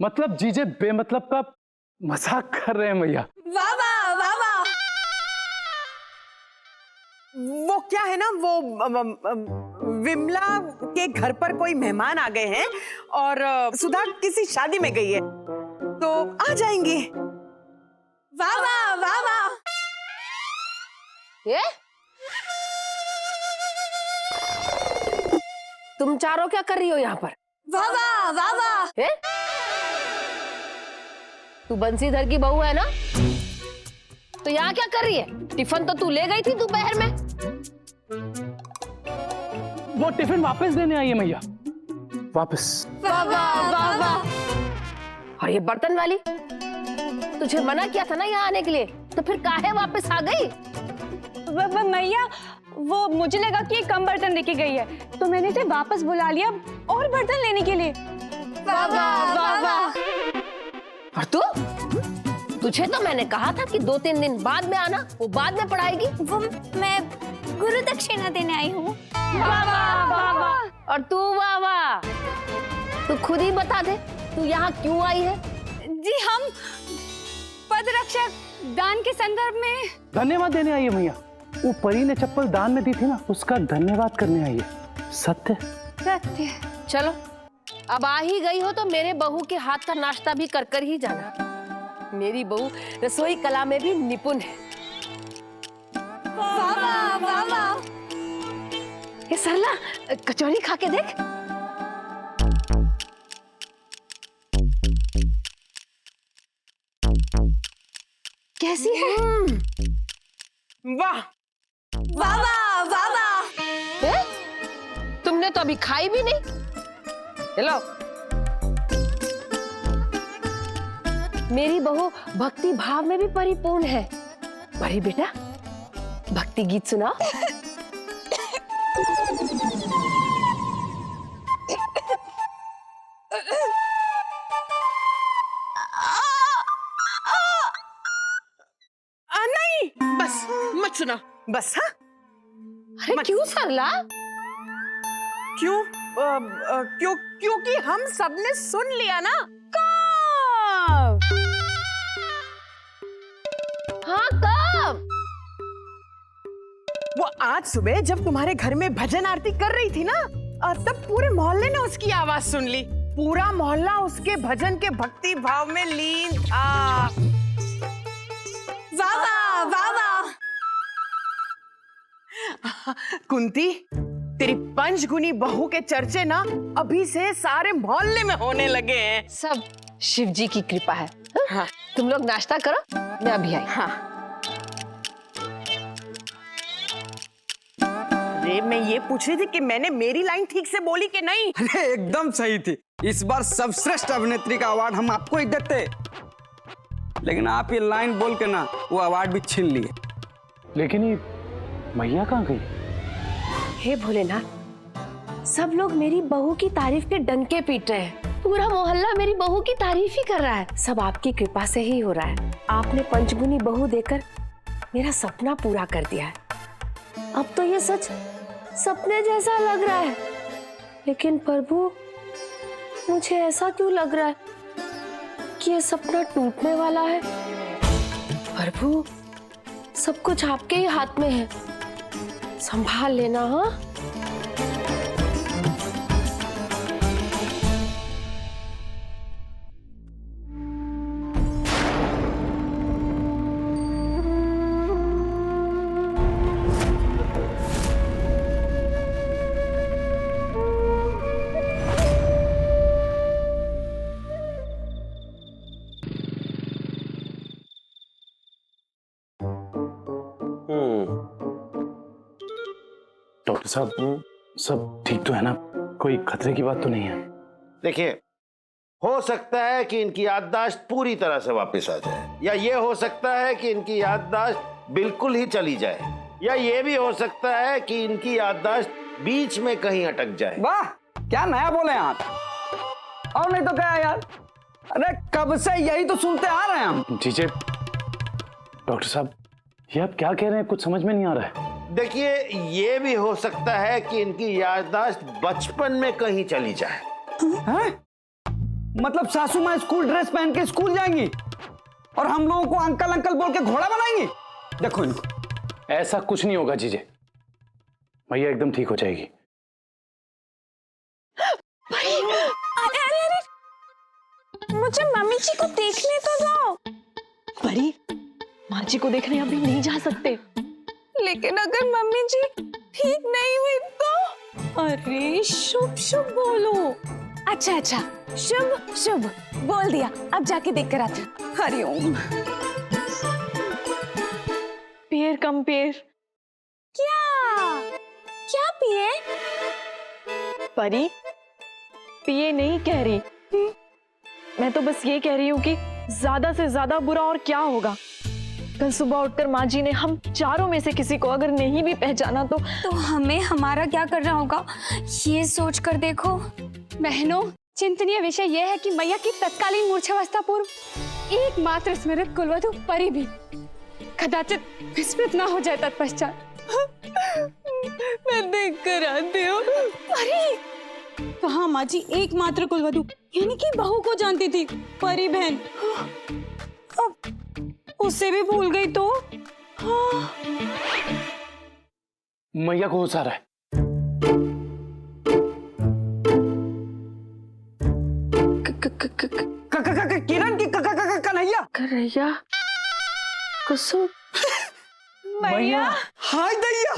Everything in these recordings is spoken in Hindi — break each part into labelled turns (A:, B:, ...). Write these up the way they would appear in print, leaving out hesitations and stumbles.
A: मतलब जीजे बेमतलब का मजाक कर रहे हैं मैया।
B: वाह वाह वाह वाह।
C: वो क्या है ना, वो विमला के घर पर कोई मेहमान आ गए हैं और सुधा किसी शादी में गई है तो आ जाएंगे।
B: वाह वाह वाह वाह।
D: ये तुम चारों क्या कर रही हो यहाँ पर?
B: वाह वाह वाह वाह।
D: तू बंसीधर की बहू है ना, तो यहाँ क्या कर रही है? टिफिन तो तू ले गई थी दोपहर में।
A: वो टिफिन वापस देने आई है मैया, वापस।
B: वाह वाह वाह वाह।
D: और ये बर्तन वाली, तुझे मना किया था ना यहाँ आने के लिए, तो फिर काहे वापस आ गई?
B: मैया, वो मुझे लगा कि कम बर्तन लेके गई है तो मैंने इसे वापस बुला लिया और बर्तन लेने के लिए। वाह वाह वाह वाह।
D: और तू, तुझे तो मैंने कहा था कि 2-3 दिन बाद में आना, वो बाद में पढ़ाएगी।
B: वो मैं गुरु दक्षिणा देने आई हूँ। वाह वाह वाह वाह।
D: और तू वाह वाह, तू खुद ही बता दे तू यहाँ क्यों आई है?
B: जी हम पद रक्षक दान के संदर्भ में।
A: धन्यवाद देने आई है मैया। वो परी ने चप्पल दान में दी थी ना, उसका धन्यवाद करने आई है। सत्य
B: सत्य।
D: चलो, अब आ ही गई हो तो मेरे बहू के हाथ का नाश्ता भी कर कर ही जाना। मेरी बहू रसोई कला में भी निपुण है।
B: वाह वाह वाह वाह।
D: ये सरला, कचौरी खा के देख। कैसी है?
C: वाह
B: वाह वाह वाह वाह।
D: है? तुमने तो अभी खाई भी नहीं। हेलो, मेरी बहू भक्ति भाव में भी परिपूर्ण है। परी बेटा, भक्ति गीत सुनाओ।
C: नहीं, बस मत सुना बस। हाँ,
D: अरे क्यों सरला?
C: क्यों? क्योंकि हम सबने सुन लिया ना। कब?
D: हाँ, कब?
C: वो आज सुबह जब तुम्हारे घर में भजन आरती कर रही थी ना, तब पूरे मोहल्ले ने उसकी आवाज सुन ली। पूरा मोहल्ला उसके भजन के भक्ति भाव में लीन था।
B: वाह वाह वाह वाह।
C: कुंती, तेरी पंचगुनी बहू के चर्चे ना अभी से सारे मोहल्ले में होने लगे हैं।
D: सब शिव जी की कृपा है।
C: हाँ।
D: तुम लोग नाश्ता करो, मैं अभी आई।
C: हाँ। अरे मैं ये पूछ रही थी कि मैंने मेरी लाइन ठीक से बोली कि नहीं?
E: अरे एकदम सही थी। इस बार सर्वश्रेष्ठ अभिनेत्री का अवार्ड हम आपको ही देते, लेकिन आप ये लाइन बोल के ना वो अवार्ड भी छीन लिए।
A: लेकिन ये मैया कहाँ गई?
D: हे भोलेनाथ, सब लोग मेरी बहू की तारीफ के डंके पीट रहे हैं। पूरा मोहल्ला मेरी बहू की तारीफ ही कर रहा है। सब आपकी कृपा से ही हो रहा है। आपने पंचगुनी बहू देकर मेरा सपना पूरा कर दिया है। अब तो ये सच सपने जैसा लग रहा है। लेकिन प्रभु, मुझे ऐसा क्यों लग रहा है कि ये सपना टूटने वाला है? प्रभु, सब कुछ आपके ही हाथ में है, संभाल लेना। हाँ,
A: डॉक्टर साहब, सब ठीक तो है ना? कोई खतरे की बात तो नहीं है?
F: देखिए, हो सकता है कि इनकी याददाश्त पूरी तरह से वापस आ जाए, या ये हो सकता है कि इनकी याददाश्त बिल्कुल ही चली जाए, या ये भी हो सकता है कि इनकी याददाश्त बीच में कहीं अटक जाए।
E: वाह, क्या नया बोले आप। और नहीं तो क्या यार, अरे कब से यही तो सुनते आ रहे हैं हम।
A: जीजे, डॉक्टर साहब, ये आप क्या कह रहे हैं? कुछ समझ में नहीं आ रहा है।
F: देखिए, ये भी हो सकता है कि इनकी याददाश्त बचपन में कहीं चली जाए।
E: हैं? मतलब सासू माँ स्कूल ड्रेस पहन के स्कूल जाएंगी और हम लोगों को अंकल अंकल बोल के घोड़ा बनाएंगी। देखो इनको।
A: ऐसा कुछ नहीं होगा जीजे, मैया एकदम ठीक हो जाएगी।
B: अरे अरे अरे, मुझे मम्मी जी को देखने तो दो।
D: परी, माँ जी को देखने अभी नहीं जा सकते।
B: लेकिन अगर मम्मी जी ठीक नहीं हुई तो? अरे शुभ शुभ बोलो। अच्छा अच्छा, शुभ शुभ बोल दिया, अब जाके देख कर आते। हरिओम।
D: पेड़ कम पेड़।
B: क्या क्या पिए?
D: परी, पिए नहीं कह रही, मैं तो बस ये कह रही हूँ कि ज्यादा से ज्यादा बुरा और क्या होगा। कल सुबह उठकर माँ जी ने हम चारों में से किसी को अगर नहीं भी पहचाना तो
B: हमें हमारा क्या करना होगा ये सोच कर देखो। बहनों, चिंतनीय विषय यह है कि मैया की तत्कालीन मूर्छावस्था पूर्व एकमात्र स्मृत कुलवधु परी भी कदाचित विस्मृत ना हो जाए तत्पश्चात। मैं देख कर आती हूँ। अरे कहाँ माँ जी एकमात्र कुलवधु यानी कि बहू को जानती थी, परी बहन। अब उससे भी भूल गई तो? हाँ।
A: मैया को होश आ रहा है।
E: किरण की कन्हैया।
D: कन्हैया, कुसुम,
B: मैया।
E: हाय दैया,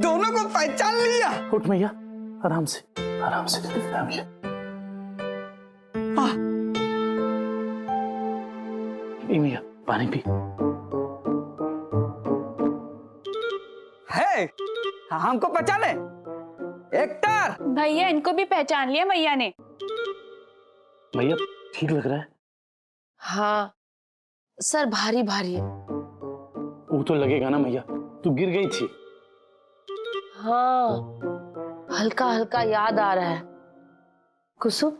E: दोनों को पहचान लिया।
A: उठ मैया, आराम से आराम से। ए मैया, पानी पी।
E: है हमको पहचाने? एक्टर
B: भैया, इनको भी पहचान लिया मैया ने।
A: मैया ठीक लग रहा है?
D: हाँ सर भारी भारी है।
A: वो तो लगेगा ना मैया, तू गिर गई थी।
D: हाँ, हल्का हल्का याद आ रहा है। कुसुम,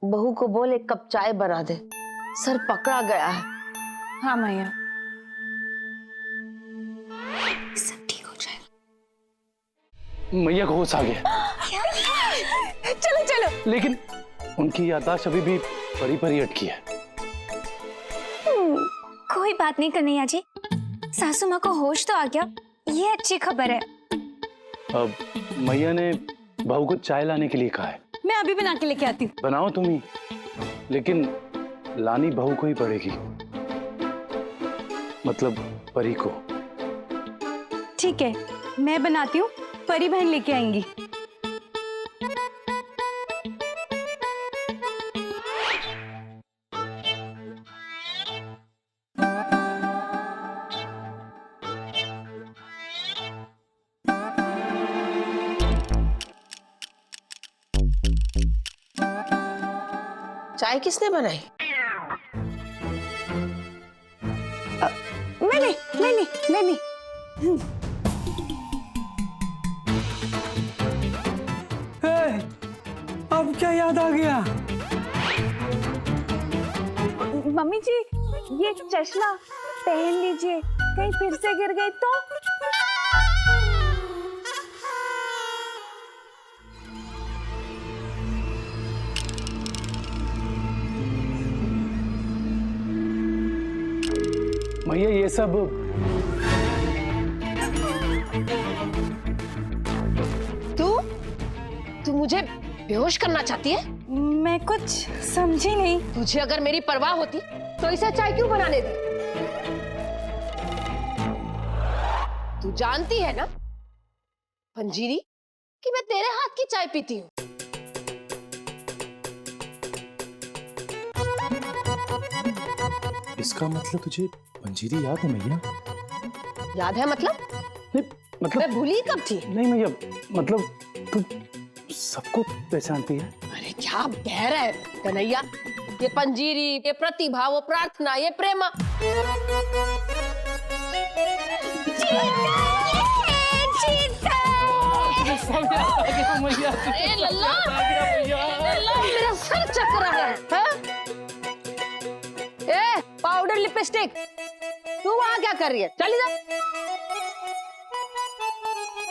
D: बहू को बोल एक कप चाय बना दे, सर पकड़ा गया है।
B: हाँ मैया, सब ठीक हो जाएगा।
A: मैया को होश आ गया।
B: चलो चलो।
A: लेकिन उनकी याददाश्त अभी भी परी परी अटकी है।
B: कोई बात नहीं कन्हैया जी, सासू माँ को होश तो आ गया, ये अच्छी खबर है।
A: अब मैया ने बहू को चाय लाने के लिए कहा है।
B: मैं अभी बना के लेके आती हूँ।
A: बनाओ तुम ही, लेकिन लानी बहू को ही पड़ेगी, मतलब परी को।
B: ठीक है, मैं बनाती हूँ, परी बहन लेके आएंगी।
D: चाय किसने बनाई?
B: मैंने।
E: अब क्या याद आ गया?
B: मम्मी जी, ये चश्मा पहन लीजिए, कहीं फिर से गिर गई तो?
A: मैया ये सब
D: तू मुझे बेहोश करना चाहती है?
B: मैं कुछ समझी नहीं।
D: तुझे अगर मेरी परवाह होती तो इसे चाय क्यों बनाने दी? तू जानती है ना पंजीरी कि मैं तेरे हाथ की चाय पीती हूँ।
A: इसका मतलब तुझे पंजीरी याद है मैया?
D: याद है मतलब?
A: नहीं, मतलब
D: मैं भूली कब थी?
A: नहीं मैया, मतलब तू सबको पहचानती है।
D: अरे क्या बहर है कन्हैया, ये पंजीरी, ये प्रतिभा, वो प्रार्थना, ये प्रेमा। अरे लल्ला, लल्ला मेरा सर चक रहा है? ए पाउडर लिपस्टिक, तू वहां क्या कर रही है? चल इधर।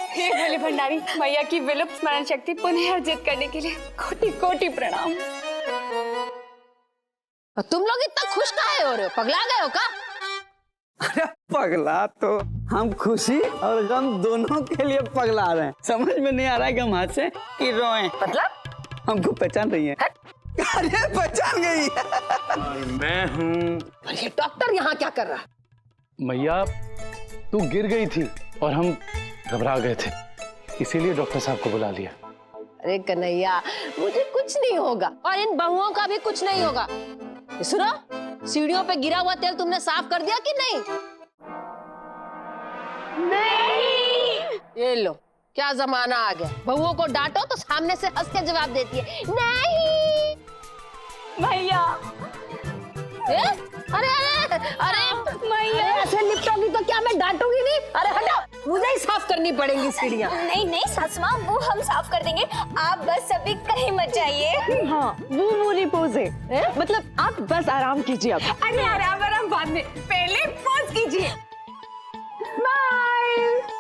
B: हे भोले भंडारी, मैया की विलुप्त स्मरण शक्ति पुनः अर्जित करने के लिए कोटि कोटि प्रणाम।
D: और तुम लोग इतना खुश काहे हो रहे हो? पगला गए हो का?
E: अरे पगला तो हम खुशी और गम दोनों के लिए पगला रहे हैं। समझ में नहीं आ रहा है कि हम हंसे कि रोएं।
D: मतलब
E: हमको पहचान रही है? अरे पहचान गई।
F: मैं हूँ।
D: और ये डॉक्टर यहाँ क्या कर रहा है?
A: मैया तू गिर गई थी और हम घबरा गए थे, इसीलिए डॉक्टर साहब को बुला लिया।
D: अरे कन्हैया, मुझे कुछ नहीं होगा और इन बहुओं का भी कुछ नहीं होगा। सुनो, सीढ़ियों पे गिरा हुआ तेल तुमने साफ कर दिया कि नहीं? नहीं। ये लो, क्या जमाना आ गया। बहुओं को डांटो तो सामने से हंस के जवाब देती है नहीं।
B: मैया
D: अरे अरे अरे मैया, ऐसे निपटोगी तो क्या मैं डांटूंगी नहीं? अरे हटो, मुझे ही साफ करनी पड़ेंगी सीढ़ियाँ।
B: नहीं नहीं सासू माँ, वो हम साफ कर देंगे, आप बस अभी कहीं मत जाइए।
G: हाँ, वो रिपोज है, मतलब आप बस आराम कीजिए अब।
B: अरे आराम बाद में, पहले पोज कीजिए। बाय।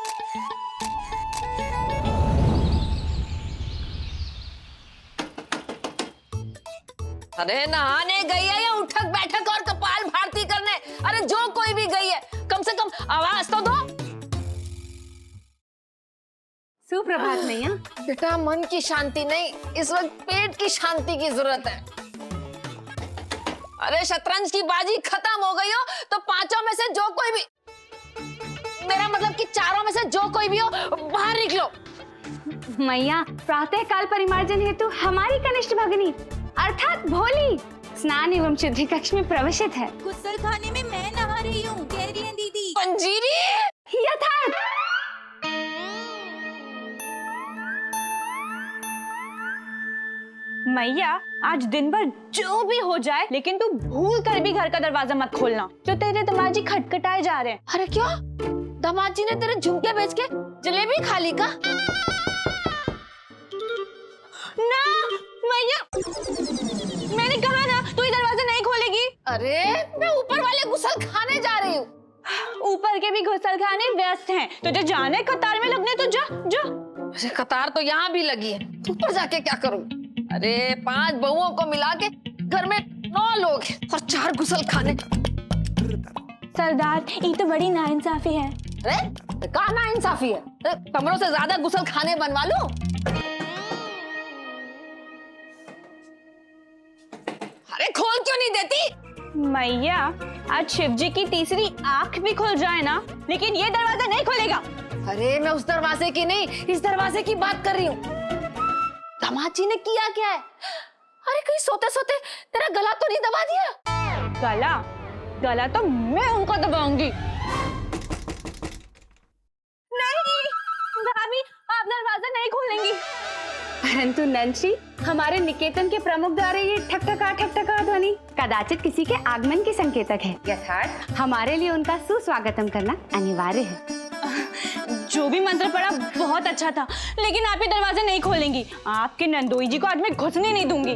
D: अरे नहाने गई है या उठक बैठक और कपाल भारती करने? अरे जो कोई भी गई है, कम से कम आवाज तो दो।
B: सुप्रभात मैया।
D: बेटा, मन की शांति नहीं, इस वक्त पेट की शांति की जरूरत है। अरे शतरंज की बाजी खत्म हो गई हो तो पांचों में से जो कोई भी, मेरा मतलब कि चारों में से जो कोई भी हो, बाहर निकलो।
B: मैया, प्रातः काल परिमार्जन हेतु हमारी कनिष्ठ भगिनी अर्थात भोली स्नान एवं शुद्धि कक्ष में प्रवेशित है।
H: गुस्सल खाने में मैं नहा रही हूँ, कह रही है दीदी।
D: पंजीरी
B: यथार्थ। मैया, आज दिन भर जो भी हो जाए, लेकिन तू भूल कर भी घर का दरवाजा मत खोलना, जो तेरे दामाजी खटखटाए जा रहे हैं।
D: अरे क्यों? दामाद जी ने तेरे झुमके बेच के जलेबी खा ली का?
B: ना मैया, मैंने कहा ना तू ये दरवाजा नहीं खोलेगी।
D: अरे मैं ऊपर वाले गुसल खाने जा रही हूँ।
B: ऊपर के भी घुसल खाने व्यस्त हैं, तुझे जाने कतार में लगने तो जा जा।
D: अरे कतार तो यहाँ भी लगी है, ऊपर जाके क्या करूँगी? अरे 5 बहुओं को मिला के घर में 9 लोग हैं और 4 गुसल खाने।
B: सरदार, ये तो बड़ी नाइंसाफी है।
D: अरे कहाँ नाइंसाफी है? कमरों से ज्यादा गुसल खाने बनवा लो। अरे खोल क्यों नहीं देती?
B: मैया, आज शिवजी की तीसरी आंख भी खुल जाए ना, लेकिन ये दरवाजा नहीं खुलेगा।
D: अरे मैं उस दरवाजे की नहीं, इस दरवाजे की बात कर रही हूँ। दामाद जी ने किया क्या है? अरे कहीं सोते सोते तेरा गला तो नहीं दबा दिया?
B: गला गला तो मैं उनको दबाऊंगी। नहीं भाभी, आप दरवाजा नहीं खोलेंगी। परंतु नंशी, हमारे निकेतन के प्रमुख द्वारा ये ठक-ठका ध्वनि कदाचित किसी के आगमन की संकेतक है।
D: यथार्थ
B: हमारे लिए उनका सुस्वागतम करना अनिवार्य है। जो भी मंत्र पड़ा बहुत अच्छा था, लेकिन आप ये दरवाजा नहीं खोलेंगी। आपके नंदोई जी को आज मैं घुसने नहीं दूंगी।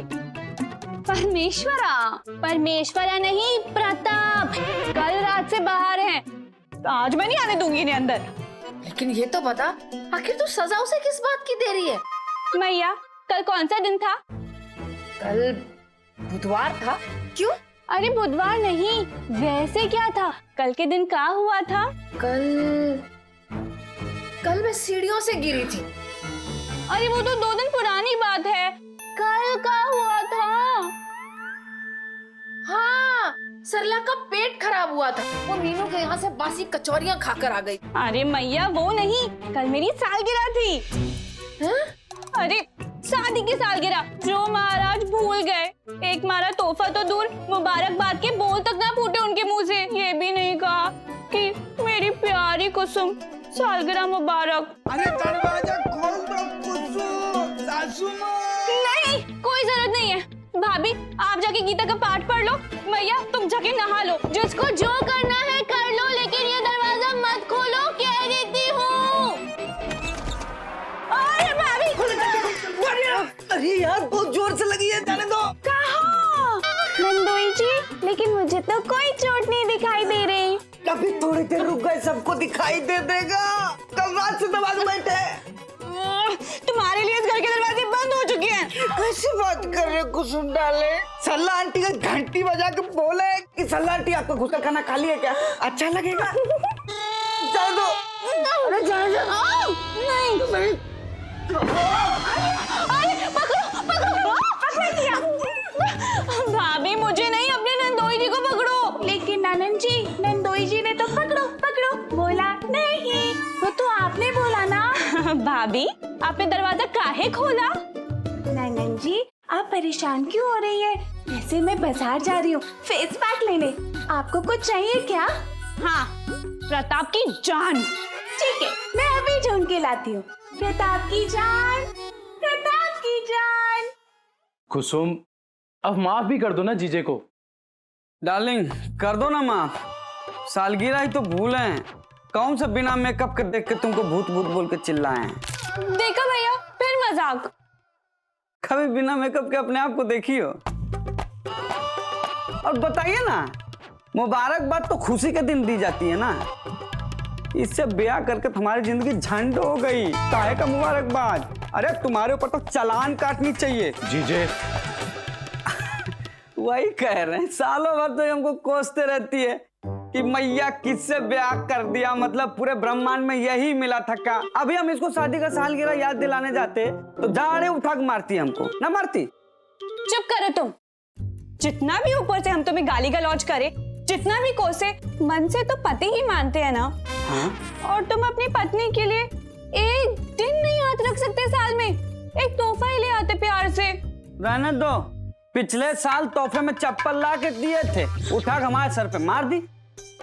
B: परमेश्वरा नहीं, प्रताप कल रात से बाहर हैं, तो आज मैं नहीं आने दूंगी इन्हें अंदर।
D: लेकिन ये तो बता, आखिर तू सजा उसे किस बात की दे रही है?
B: मैया, कल कौन सा दिन था?
D: कल बुधवार था। क्यों?
B: अरे बुधवार नहीं, वैसे क्या था? कल के दिन क्या हुआ था?
D: कल मैं सीढ़ियों से गिरी थी।
B: अरे वो तो 2 दिन पुरानी बात है। कल क्या हुआ था?
D: हाँ, सरला का पेट खराब हुआ था, वो मीनू के यहाँ से बासी कचौरियां खाकर आ गई।
B: अरे मैया, वो नहीं, कल मेरी सालगिरह थी।
D: हैं?
B: अरे शादी की सालगिरह, जो महाराज भूल गए। एक मारा तोहफा तो दूर, मुबारकबाद के बोल तक ना फूटे उनके मुंह से। ये भी नहीं कहा कि मेरी प्यारी कुसुम सालगिरह मुबारक।
E: अरे दरवाजा खोल दो कुसुम, सासू माँ।
B: नहीं, कोई जरूरत नहीं है। भाभी, आप जाके गीता का पाठ पढ़ लो। मैया, तुम जाके नहा लो। जिसको जो करना है कर लो, लेकिन ये दरवाजा मत खोलो, कह देती हूँ। अरे भाभी,
E: अरे यार, बहुत जोर से लगी है, जाने दो।
B: कहाँ? नंदोई जी, लेकिन मुझे तो कोई चोट नहीं दिखाई दे रही।
E: अभी थोड़ी देर रुक गए, सबको दिखाई दे देगा। कल रात से दबा के बैठे।
B: तुम्हारे लिए इस घर के दरवाजे बंद हो चुके हैं।
E: कैसी बात कर रहे हो कुसुम डाले? सल्ला आंटी का घंटी बजा के बोले कि सल्ला आंटी आपका घुसकर खाना खा लिया क्या? अच्छा लगेगा? जाने दो। अरे जाने दो।
B: नहीं भाभी, मुझे नहीं, अपने नंदोई जी को पकड़ो। लेकिन नानन जी, नंदोई जी ने तो पकड़ो पकड़ो बोला नहीं, वो तो आपने बोला ना। भाभी, आपने दरवाजा काहे खोला? नानन जी, आप परेशान क्यों हो रही है? वैसे मैं बाजार जा रही हूँ फेस पैक लेने, आपको कुछ चाहिए क्या? हाँ, प्रताप की जान। ठीक है, मैं अभी ढूंढ के लाती हूँ। प्रताप की जान, प्रताप की जान।
A: कुसुम, अब माफ भी कर दो ना जीजे को।
E: डार्लिंग, कर दो ना माफ। सालगिरह ही तो भूल है। कौन सा बिना मेकअप के देख के तुमको भूत भूत बोल के चिल्लाए हैं?
B: देखा भैया, फिर मजाक।
E: कभी बिना मेकअप के अपने आप को देखी हो? और बताइए ना, मुबारकबाद तो खुशी के दिन दी जाती है ना। इससे ब्याह करके तुम्हारी जिंदगी झंड हो गई। काहे का मुबारकबाद? अरे तुम्हारे ऊपर तो चालान काटनी चाहिए।
A: जीजे,
E: वही कह रहे हैं, सालों भर तो हमको कोसते रहती है कि मैया किससे ब्याह कर दिया, मतलब पूरे ब्रह्मांड में यही मिला था क्या? अभी हम इसको शादी का सालगिरह याद दिलाने जाते तो झाड़े उठा के मारती हमको, ना मारती?
B: चुप करो तुम। जितना भी ऊपर से हम तुम्हें गाली गलौज करे, जितना भी कोसे, मन से तो पति ही मानते हैं ना। हाँ? और तुम अपनी पत्नी के लिए एक दिन नहीं याद रख सकते साल में? एक तोहफा ही ले आते प्यार से।
E: रहने दो, पिछले साल तोहफे में चप्पल ला के दिए थे, उठा के हमारे सर पे मार दी।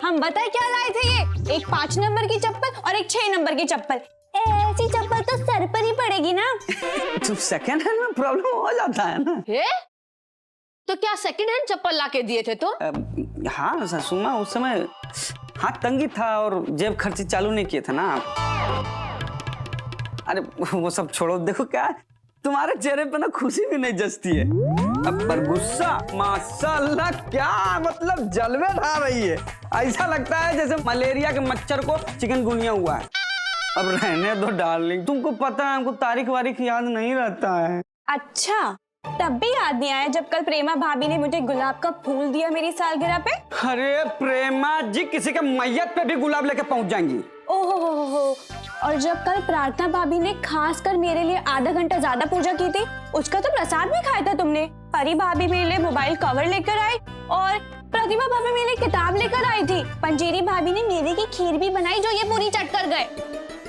B: हम बताए क्या लाए थे? ये एक 5 नंबर की चप्पल और एक 6 नंबर की चप्पल। ऐसी चप्पल तो सर पर ही पड़ेगी ना।
E: तो सेकंड हैंड में प्रॉब्लम हो जाता है ना।
D: तो क्या सेकंड हैंड चप्पल लाके दिए थे तो?
E: हाँ सासुमा, उस समय हाथ तंगी था और जेब खर्ची चालू नहीं किए थे ना आप। अरे वो सब छोड़ो, देखो क्या तुम्हारे चेहरे पे ना खुशी भी नहीं जचती है, अब पर गुस्सा माशाल्लाह, क्या मतलब जलवे ढा रही है। ऐसा लगता है जैसे मलेरिया के मच्छर को चिकनगुनिया हुआ है। अब रहने दो डार्लिंग, तुमको पता है हमको तारीख वारीख याद नहीं रहता है।
B: अच्छा, तब भी याद नहीं आया जब कल प्रेमा भाभी ने मुझे गुलाब का फूल दिया मेरी सालगिरह पे?
E: अरे प्रेमा जी किसी के मैयत पे भी गुलाब लेके पहुंच जाएंगी।
B: ओहो, और जब कल प्रार्थना भाभी ने खास कर मेरे लिए आधा घंटा ज्यादा पूजा की थी, उसका तो प्रसाद भी खाया था तुमने। परी भाभी मेरे लिए मोबाइल कवर लेकर आई और प्रतिभा भाभी मेरे लिए किताब लेकर आई थी। पंजेरी भाभी ने मेवे की खीर भी बनाई जो ये पूरी चट कर गए।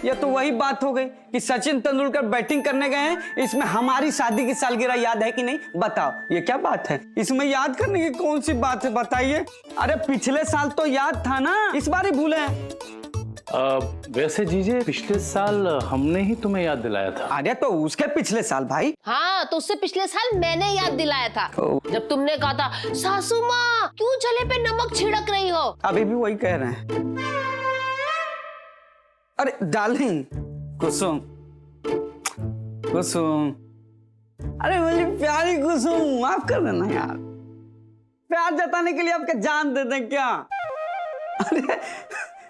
E: ये तो वही बात हो गई कि सचिन तेंदुलकर बैटिंग करने गए हैं, इसमें हमारी शादी की सालगिरह याद है कि नहीं? बताओ, ये क्या बात है? इसमें याद करने की कौन सी बात है, बताइए। अरे पिछले साल तो याद था ना, इस बार ही भूले हैं।
A: वैसे जीजे, पिछले साल हमने ही तुम्हें याद दिलाया था।
E: अरे तो उसके पिछले साल भाई।
D: हाँ, तो उससे पिछले साल मैंने याद दिलाया था, जब तुमने कहा था सासू माँ क्यों जले पे नमक छिड़क रही हो।
E: अभी भी वही कह रहे हैं। अरे डार्लिंग, कुसुम कुसुम, अरे मेरी प्यारी कुसुम, माफ कर देना यार। प्यार जताने के लिए आपके जान दे दें क्या? अरे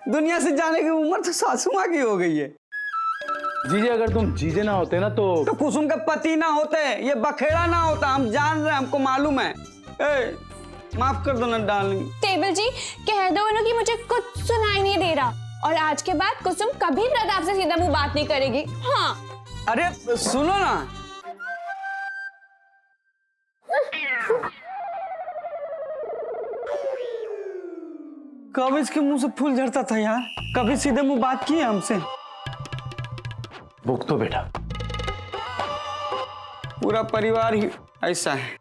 E: दुनिया से जाने की उम्र तो सासू माँ की हो गई है।
A: जीजे, अगर तुम जीजे ना होते ना तो
E: कुसुम के पति ना होते, ये बखेड़ा ना होता। हम जान रहे हैं, हमको मालूम है। माफ कर दो ना डार्लिंग।
B: टेबल जी, कह दो ना कि मुझे कुछ सुनाई नहीं दे रहा, और आज के बाद कुसुम कभी प्रताप से सीधा मुंह बात नहीं करेगी। हाँ।
E: अरे सुनो ना, कब इसके मुंह से फूल झड़ता था यार? कभी सीधे मुंह बात की है हमसे?
A: भुगतो बेटा।
E: पूरा परिवार ही ऐसा है।